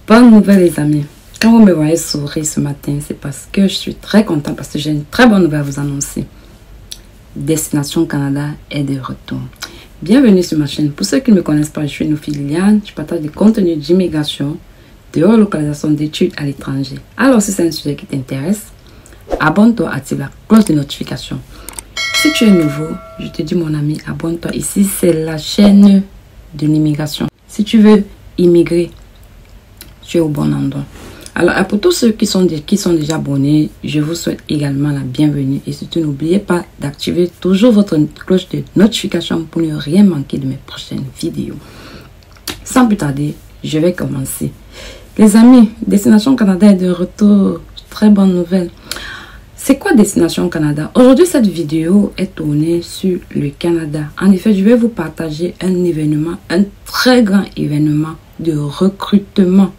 Bonne nouvelle les amis, quand vous me voyez sourire ce matin, c'est parce que je suis très contente, parce que j'ai une très bonne nouvelle à vous annoncer. Destination Canada est de retour. Bienvenue sur ma chaîne. Pour ceux qui ne me connaissent pas, je suis Nofi Liliane. Je partage des contenus d'immigration, de relocalisation, d'études à l'étranger. Alors si c'est un sujet qui t'intéresse, abonne-toi, active la cloche de notification. Si tu es nouveau, je te dis mon ami, abonne-toi. Ici c'est la chaîne de l'immigration. Si tu veux immigrer, tu es au bon endroit. Alors pour tous ceux qui sont déjà abonnés, je vous souhaite également la bienvenue. Et surtout n'oubliez pas d'activer toujours votre cloche de notification pour ne rien manquer de mes prochaines vidéos. Sans plus tarder, je vais commencer. Les amis, Destination Canada est de retour. Très bonne nouvelle. C'est quoi Destination Canada? Aujourd'hui, cette vidéo est tournée sur le Canada. En effet, je vais vous partager un événement, un très grand événement de recrutement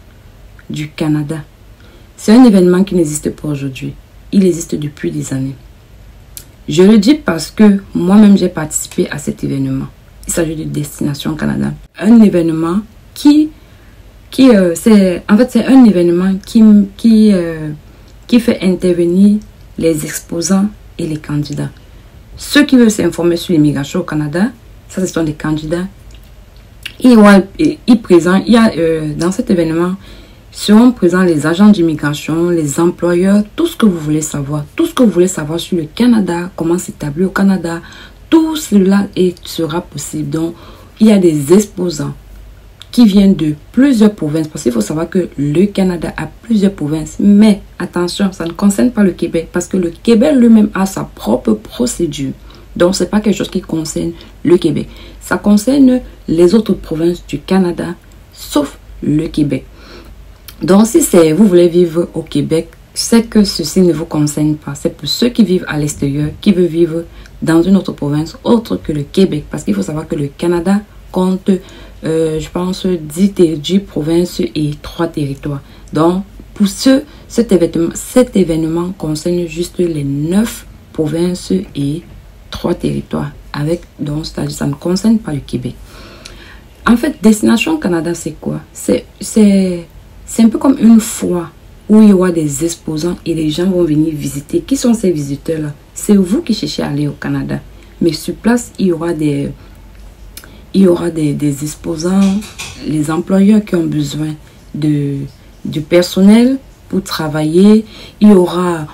du Canada. C'est un événement qui n'existe pas aujourd'hui. Il existe depuis des années. Je le dis parce que moi-même, j'ai participé à cet événement. Il s'agit de Destination Canada. Un événement c'est un événement qui fait intervenir les exposants et les candidats. Ceux qui veulent s'informer sur l'immigration au Canada, ça ce sont des candidats. Dans cet événement, seront présents les agents d'immigration, les employeurs, tout ce que vous voulez savoir. Tout ce que vous voulez savoir sur le Canada, comment s'établir au Canada, tout cela sera possible. Donc, il y a des exposants qui viennent de plusieurs provinces. Parce qu'il faut savoir que le Canada a plusieurs provinces. Mais attention, ça ne concerne pas le Québec. Parce que le Québec lui-même a sa propre procédure. Donc, ce n'est pas quelque chose qui concerne le Québec. Ça concerne les autres provinces du Canada, sauf le Québec. Donc, si vous voulez vivre au Québec, c'est que ceci ne vous concerne pas. C'est pour ceux qui vivent à l'extérieur, qui veulent vivre dans une autre province autre que le Québec. Parce qu'il faut savoir que le Canada compte, je pense, 10 provinces et 3 territoires. Donc, pour cet événement concerne juste les 9 provinces et 3 territoires. Donc, c'est-à-dire ça ne concerne pas le Québec. En fait, Destination Canada, c'est quoi? C'est un peu comme une foire où il y aura des exposants et les gens vont venir visiter. Qui sont ces visiteurs-là? C'est vous qui cherchez à aller au Canada. Mais sur place, il y aura des exposants, les employeurs qui ont besoin du personnel pour travailler. Il y aura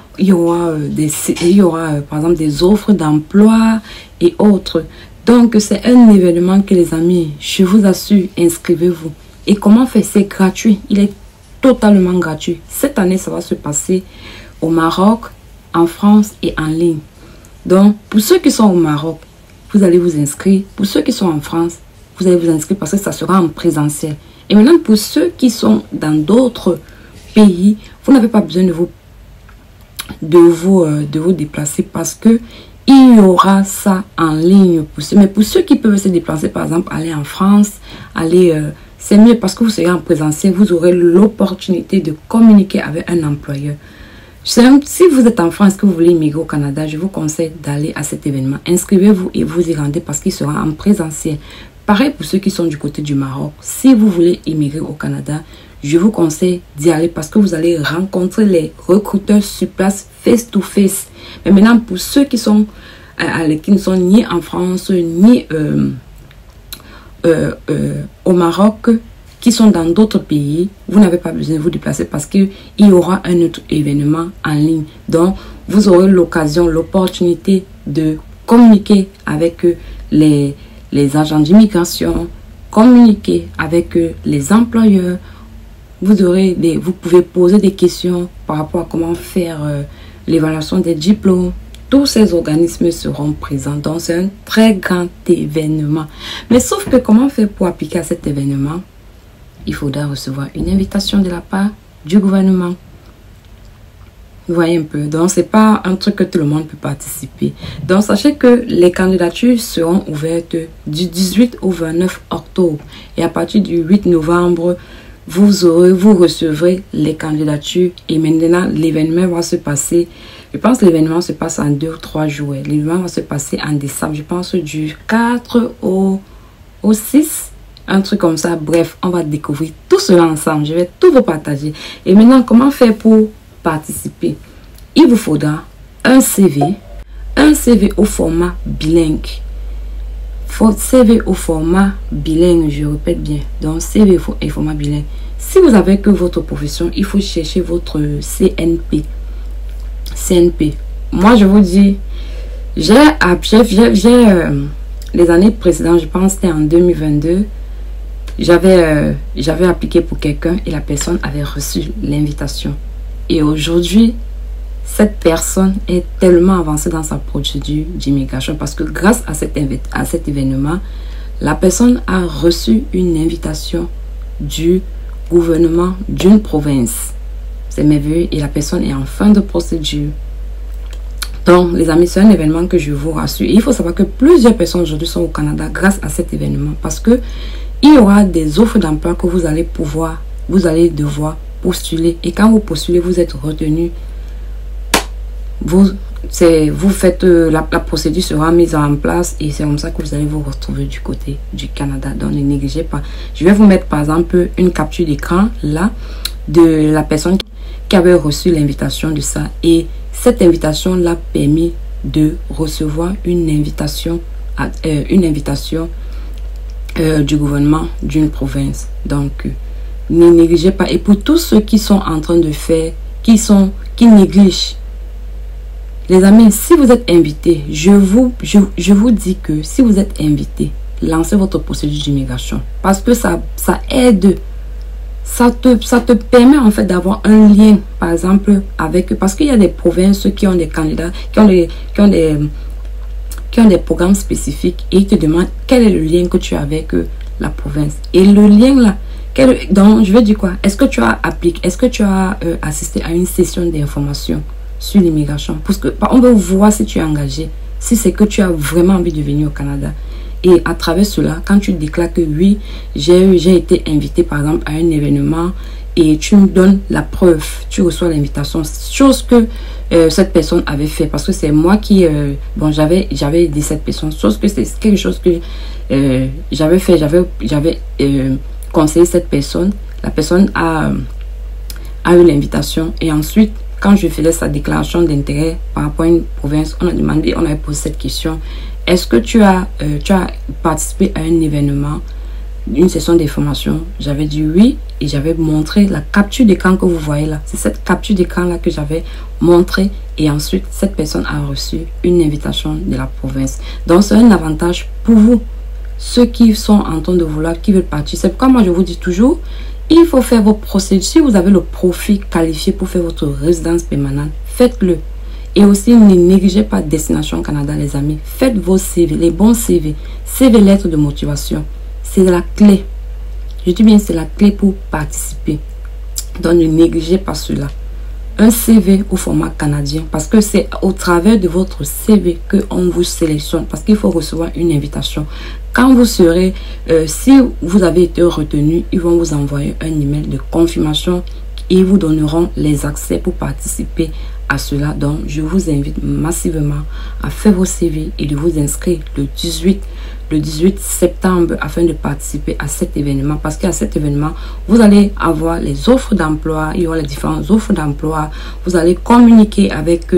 par exemple des offres d'emploi et autres. Donc, c'est un événement que les amis, je vous assure, inscrivez-vous. Et comment faire? C'est gratuit. Il est totalement gratuit. Cette année, ça va se passer au Maroc, en France et en ligne. Donc, pour ceux qui sont au Maroc, vous allez vous inscrire. Pour ceux qui sont en France, vous allez vous inscrire parce que ça sera en présentiel. Et maintenant, pour ceux qui sont dans d'autres pays, vous n'avez pas besoin de vous déplacer parce que il y aura ça en ligne. Mais pour ceux qui peuvent se déplacer, par exemple, aller en France, c'est mieux parce que vous serez en présentiel, vous aurez l'opportunité de communiquer avec un employeur. Si vous êtes en France, que vous voulez immigrer au Canada, je vous conseille d'aller à cet événement. Inscrivez-vous et vous y rendez parce qu'il sera en présentiel. Pareil pour ceux qui sont du côté du Maroc. Si vous voulez immigrer au Canada, je vous conseille d'y aller parce que vous allez rencontrer les recruteurs sur place, face to face. Mais maintenant, pour ceux qui ne sont ni en France, ni au Maroc, qui sont dans d'autres pays, vous n'avez pas besoin de vous déplacer parce qu'il y aura un autre événement en ligne. Donc, vous aurez l'opportunité de communiquer avec les agents d'immigration, communiquer avec les employeurs. Vous pouvez poser des questions par rapport à comment faire l'évaluation des diplômes. Tous ces organismes seront présents. Donc, c'est un très grand événement. Mais sauf que comment faire pour appliquer à cet événement? Il faudra recevoir une invitation de la part du gouvernement. Vous voyez un peu. Donc, ce n'est pas un truc que tout le monde peut participer. Donc, sachez que les candidatures seront ouvertes du 18 au 29 octobre. Et à partir du 8 novembre, vous recevrez les candidatures. Et maintenant, l'événement va se passer. Je pense que l'événement se passe en 2 ou 3 jours. L'événement va se passer en décembre. Je pense du 4 au 6. un truc comme ça. Bref, on va découvrir tout cela ensemble. Je vais tout vous partager. Et maintenant, comment faire pour participer? Il vous faudra un CV au format bilingue. CV au format bilingue, je répète bien. Donc, CV au format bilingue. Si vous avez que votre profession, il faut chercher votre CNP. CNP. Moi, je vous dis, j'ai les années précédentes, je pense que c'était en 2022, j'avais appliqué pour quelqu'un et la personne avait reçu l'invitation. Et aujourd'hui, cette personne est tellement avancée dans sa procédure d'immigration parce que grâce à cet événement, la personne a reçu une invitation du gouvernement d'une province. C'est merveilleux et la personne est en fin de procédure. Donc, les amis, c'est un événement que je vous rassure. Il faut savoir que plusieurs personnes aujourd'hui sont au Canada grâce à cet événement parce que il y aura des offres d'emploi que vous allez devoir postuler. Et quand vous postulez, vous êtes retenu. Vous faites la procédure sera mise en place et c'est comme ça que vous allez vous retrouver du côté du Canada. Donc, ne négligez pas. Je vais vous mettre par exemple une capture d'écran là de la personne qui avait reçu l'invitation de ça et cette invitation l'a permis de recevoir une invitation du gouvernement d'une province. Donc, ne négligez pas. Et pour tous ceux qui sont en train de faire, qui négligent, les amis, si vous êtes invités, je vous dis que si vous êtes invités, lancez votre procédure d'immigration. Parce que ça aide. Ça te permet en fait d'avoir un lien, par exemple, avec eux. Parce qu'il y a des provinces qui ont des candidats, qui ont des programmes spécifiques et ils te demandent quel est le lien que tu as avec la province. Et le lien là, donc je veux dire quoi? Est-ce que tu as appliqué, est-ce que tu as assisté à une session d'information sur l'immigration? Parce que on veut voir si tu es engagé, si c'est que tu as vraiment envie de venir au Canada. Et à travers cela, quand tu déclares que oui, j'ai été invité par exemple à un événement et tu me donnes la preuve, tu reçois l'invitation, chose que cette personne avait fait parce que c'est moi qui, j'avais aidé cette personne, chose que c'est quelque chose que j'avais fait, j'avais conseillé cette personne, la personne a eu l'invitation et ensuite, quand je faisais sa déclaration d'intérêt par rapport à une province, on avait posé cette question. Est-ce que tu as participé à un événement, une session d'information? J'avais dit oui et j'avais montré la capture d'écran que vous voyez là. C'est cette capture d'écran là que j'avais montré et ensuite cette personne a reçu une invitation de la province. Donc c'est un avantage pour vous, ceux qui sont en train de vouloir, qui veulent partir. C'est pourquoi moi je vous dis toujours, il faut faire vos procédures. Si vous avez le profil qualifié pour faire votre résidence permanente, faites-le. Et aussi, ne négligez pas Destination Canada, les amis. Faites vos CV, les bons CV. CV lettres de motivation. C'est la clé. Je dis bien, c'est la clé pour participer. Donc, ne négligez pas cela. Un CV au format canadien. Parce que c'est au travers de votre CV qu'on vous sélectionne. Parce qu'il faut recevoir une invitation. Quand vous serez, si vous avez été retenu, ils vont vous envoyer un email de confirmation. Et ils vous donneront les accès pour participer à cela. Donc, je vous invite massivement à faire vos CV et de vous inscrire le 18 septembre afin de participer à cet événement. Parce qu'à cet événement, vous allez avoir les offres d'emploi, il y aura les différentes offres d'emploi. Vous allez communiquer avec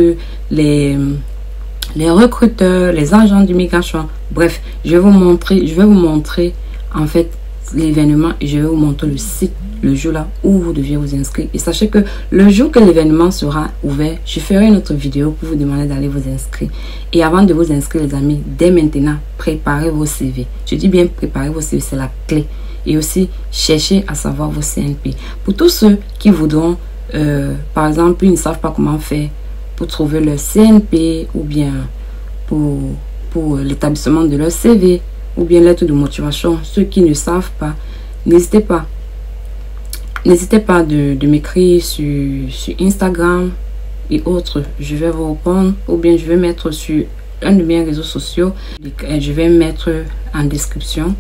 les recruteurs, les agents d'immigration. Bref, je vais vous montrer en fait l'événement et je vais vous montrer le site le jour là où vous deviez vous inscrire. Et sachez que le jour que l'événement sera ouvert, je ferai une autre vidéo pour vous demander d'aller vous inscrire. Et avant de vous inscrire, les amis, dès maintenant, préparez vos CV. Je dis bien préparez vos CV, c'est la clé. Et aussi, cherchez à savoir vos CNP. Pour tous ceux qui voudront, par exemple, ils ne savent pas comment faire pour trouver leur CNP ou bien pour l'établissement de leur CV ou bien lettre de motivation, ceux qui ne savent pas, n'hésitez pas. N'hésitez pas de m'écrire sur Instagram et autres. Je vais vous répondre ou bien je vais mettre sur un de mes réseaux sociaux. Je vais mettre en description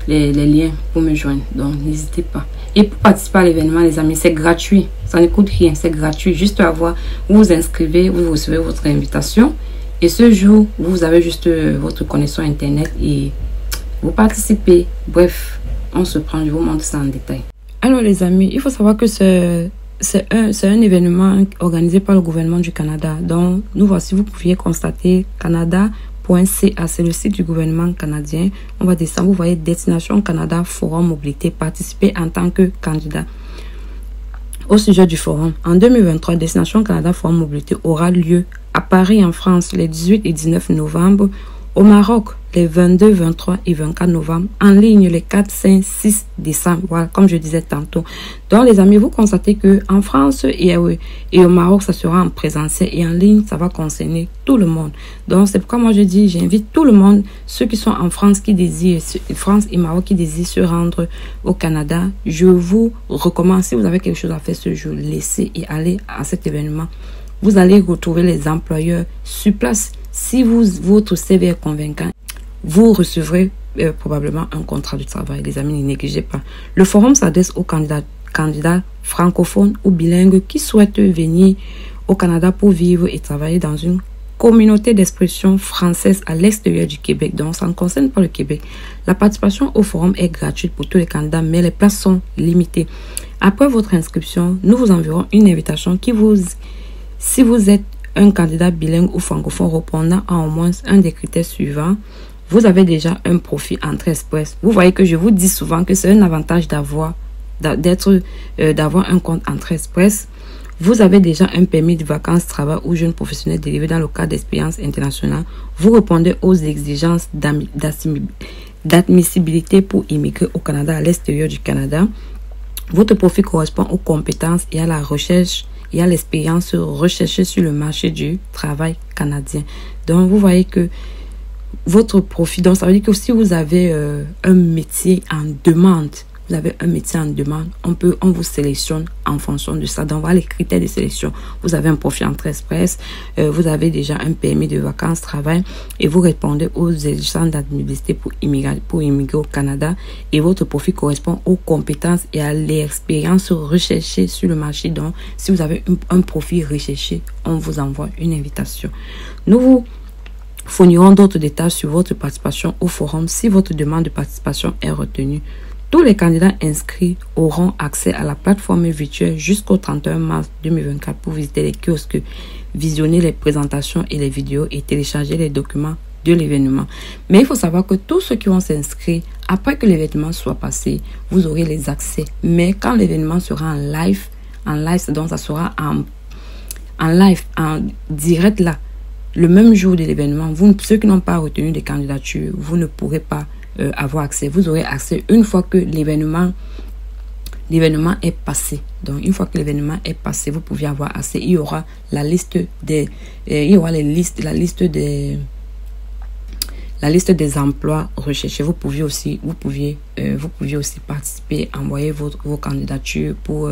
les liens pour me joindre. Donc, n'hésitez pas. Et pour participer à l'événement, les amis, c'est gratuit. Ça ne coûte rien, c'est gratuit. Juste à voir, vous vous inscrivez, vous recevez votre invitation. Et ce jour, vous avez juste votre connexion Internet et vous participez. Bref, on se prend, je vous montre ça en détail. Alors les amis, il faut savoir que c'est un événement organisé par le gouvernement du Canada. Donc nous voici, vous pouviez constater Canada.ca, c'est le site du gouvernement canadien. On va descendre, vous voyez Destination Canada Forum Mobilité, participer en tant que candidat. Au sujet du forum, en 2023, Destination Canada Forum Mobilité aura lieu à Paris en France les 18 et 19 novembre, au Maroc les 22, 23 et 24 novembre, en ligne les 4, 5, 6 décembre. Voilà, comme je disais tantôt. Donc les amis, vous constatez que en France et au Maroc, ça sera en présentiel et en ligne, ça va concerner tout le monde. Donc c'est pourquoi moi je dis, j'invite tout le monde, ceux qui sont en France, qui désirent, France et Maroc, qui désirent se rendre au Canada. Je vous recommande, si vous avez quelque chose à faire ce jour, laissez et allez à cet événement. Vous allez retrouver les employeurs sur place. Si votre CV est convaincant, vous recevrez probablement un contrat de travail. Les amis, ne négligez pas. Le forum s'adresse aux candidats francophones ou bilingues qui souhaitent venir au Canada pour vivre et travailler dans une communauté d'expression française à l'extérieur du Québec. Donc, ça ne concerne pas le Québec. La participation au forum est gratuite pour tous les candidats, mais les places sont limitées. Après votre inscription, nous vous enverrons une invitation qui si vous êtes un candidat bilingue ou francophone répondant à au moins un des critères suivants, vous avez déjà un profil Entrée Express. Vous voyez que je vous dis souvent que c'est un avantage d'avoir un compte Entrée Express. Vous avez déjà un permis de vacances, travail ou jeune professionnel délivré dans le cadre d'expérience internationale. Vous répondez aux exigences d'admissibilité pour immigrer au Canada à l'extérieur du Canada. Votre profil correspond aux compétences et à la recherche et à l'expérience recherchée sur le marché du travail canadien. Donc, vous voyez que votre profil, donc ça veut dire que si vous avez un métier en demande, on vous sélectionne en fonction de ça. Donc, voilà les critères de sélection. Vous avez un profil Entrée Express, vous avez déjà un permis de vacances, travail, et vous répondez aux exigences d'admissibilité pour immigrer au Canada. Et votre profil correspond aux compétences et à l'expérience recherchée sur le marché. Donc, si vous avez un profil recherché, on vous envoie une invitation. Nous vous fournirons d'autres détails sur votre participation au forum si votre demande de participation est retenue. Tous les candidats inscrits auront accès à la plateforme virtuelle jusqu'au 31 mars 2024 pour visiter les kiosques, visionner les présentations et les vidéos et télécharger les documents de l'événement. Mais il faut savoir que tous ceux qui vont s'inscrire, après que l'événement soit passé, vous aurez les accès. Mais quand l'événement sera en live, donc ça sera en live, en direct là, le même jour de l'événement, ceux qui n'ont pas retenu des candidatures, vous ne pourrez pas avoir accès. Vous aurez accès une fois que l'événement est passé. Donc, une fois que l'événement est passé, vous pouvez avoir accès. Il y aura la liste des des emplois recherchés. Vous pouviez aussi participer, envoyer vos candidatures pour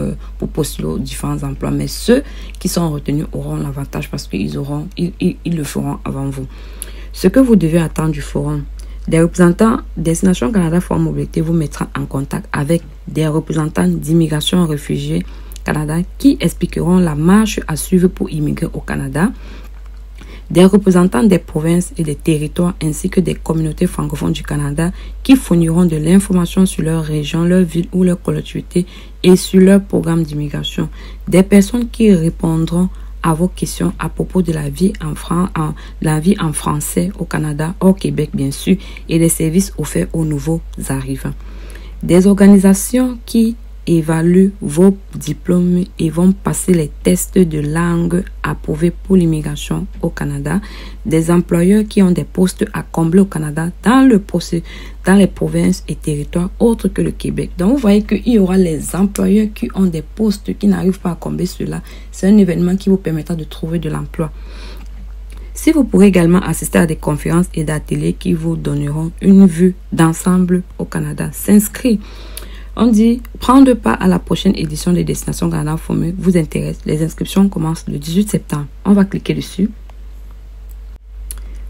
postuler aux différents emplois. Mais ceux qui sont retenus auront l'avantage parce qu'ils le feront avant vous. Ce que vous devez attendre du forum: des représentants Destination Canada Forum Mobilité vous mettra en contact avec des représentants d'immigration réfugiés Canada qui expliqueront la marche à suivre pour immigrer au Canada, des représentants des provinces et des territoires ainsi que des communautés francophones du Canada qui fourniront de l'information sur leur région, leur ville ou leur collectivité et sur leur programme d'immigration, des personnes qui répondront à vos questions à propos de la vie en français au Canada, au Québec bien sûr, et les services offerts aux nouveaux arrivants. Des organisations qui évaluent vos diplômes et vont passer les tests de langue approuvés pour l'immigration au Canada. Des employeurs qui ont des postes à combler au Canada dans les provinces et territoires autres que le Québec. Donc, vous voyez qu'il y aura les employeurs qui ont des postes qui n'arrivent pas à combler cela. C'est un événement qui vous permettra de trouver de l'emploi. Si vous pourrez également assister à des conférences et d'ateliers qui vous donneront une vue d'ensemble au Canada. S'inscrire. On dit prendre part à la prochaine édition de Destination Canada Forum vous intéresse. Les inscriptions commencent le 18 septembre. On va cliquer dessus.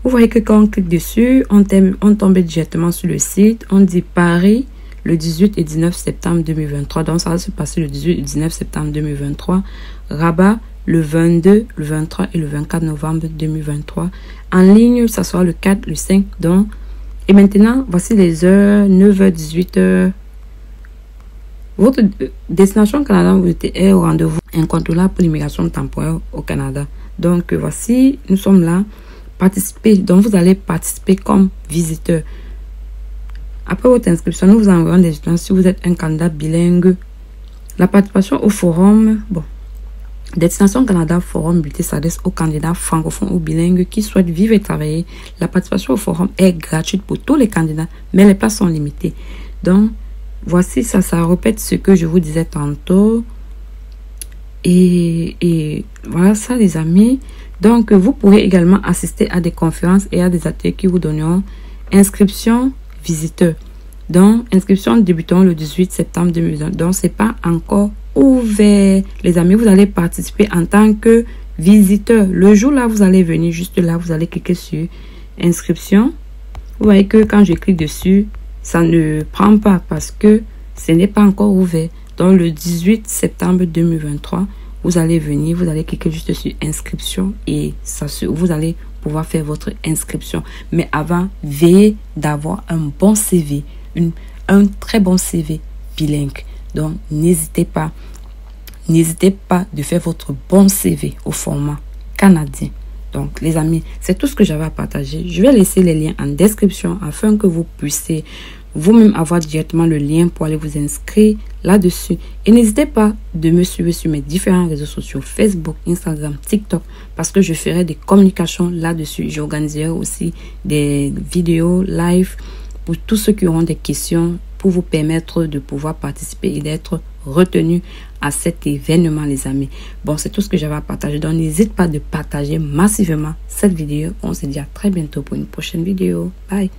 Vous voyez que quand on clique dessus, on tombe directement sur le site. On dit Paris le 18 et 19 septembre 2023. Donc ça va se passer le 18 et 19 septembre 2023. Rabat le 22, le 23 et le 24 novembre 2023. En ligne, ça sera le 4, le 5. Donc, et maintenant, voici les heures, 9h, 18h. Votre destination Canada est au rendez-vous incontournable pour l'immigration temporaire au Canada. Donc, voici, nous sommes là. Participer. Donc, vous allez participer comme visiteur. Après votre inscription, nous vous envoyons des étudiants si vous êtes un candidat bilingue. La participation au forum, bon, Destination Canada Forum Bulletin s'adresse aux candidats francophones ou bilingues qui souhaitent vivre et travailler. La participation au forum est gratuite pour tous les candidats, mais les places sont limitées. Donc, voici ça répète ce que je vous disais tantôt. Et voilà ça, les amis. Donc, vous pourrez également assister à des conférences et à des ateliers qui vous donneront inscription visiteur. Donc, inscription débutant le 18 septembre 2020. Donc, c'est pas encore ouvert. Les amis, vous allez participer en tant que visiteur. Le jour là, vous allez venir juste là, vous allez cliquer sur inscription. Vous voyez que quand je clique dessus, ça ne prend pas parce que ce n'est pas encore ouvert. Donc, le 18 septembre 2023, vous allez venir, vous allez cliquer juste sur inscription et vous allez pouvoir faire votre inscription. Mais avant, veillez d'avoir un bon CV, un très bon CV bilingue. Donc, n'hésitez pas de faire votre bon CV au format canadien. Donc, les amis, c'est tout ce que j'avais à partager. Je vais laisser les liens en description afin que vous puissiez vous-même avoir directement le lien pour aller vous inscrire là-dessus. Et n'hésitez pas de me suivre sur mes différents réseaux sociaux, Facebook, Instagram, TikTok, parce que je ferai des communications là-dessus. J'organiserai aussi des vidéos live pour tous ceux qui auront des questions pour vous permettre de pouvoir participer et d'être retenu à cet événement, les amis. Bon, c'est tout ce que j'avais à partager. Donc, n'hésite pas de partager massivement cette vidéo. On se dit à très bientôt pour une prochaine vidéo. Bye!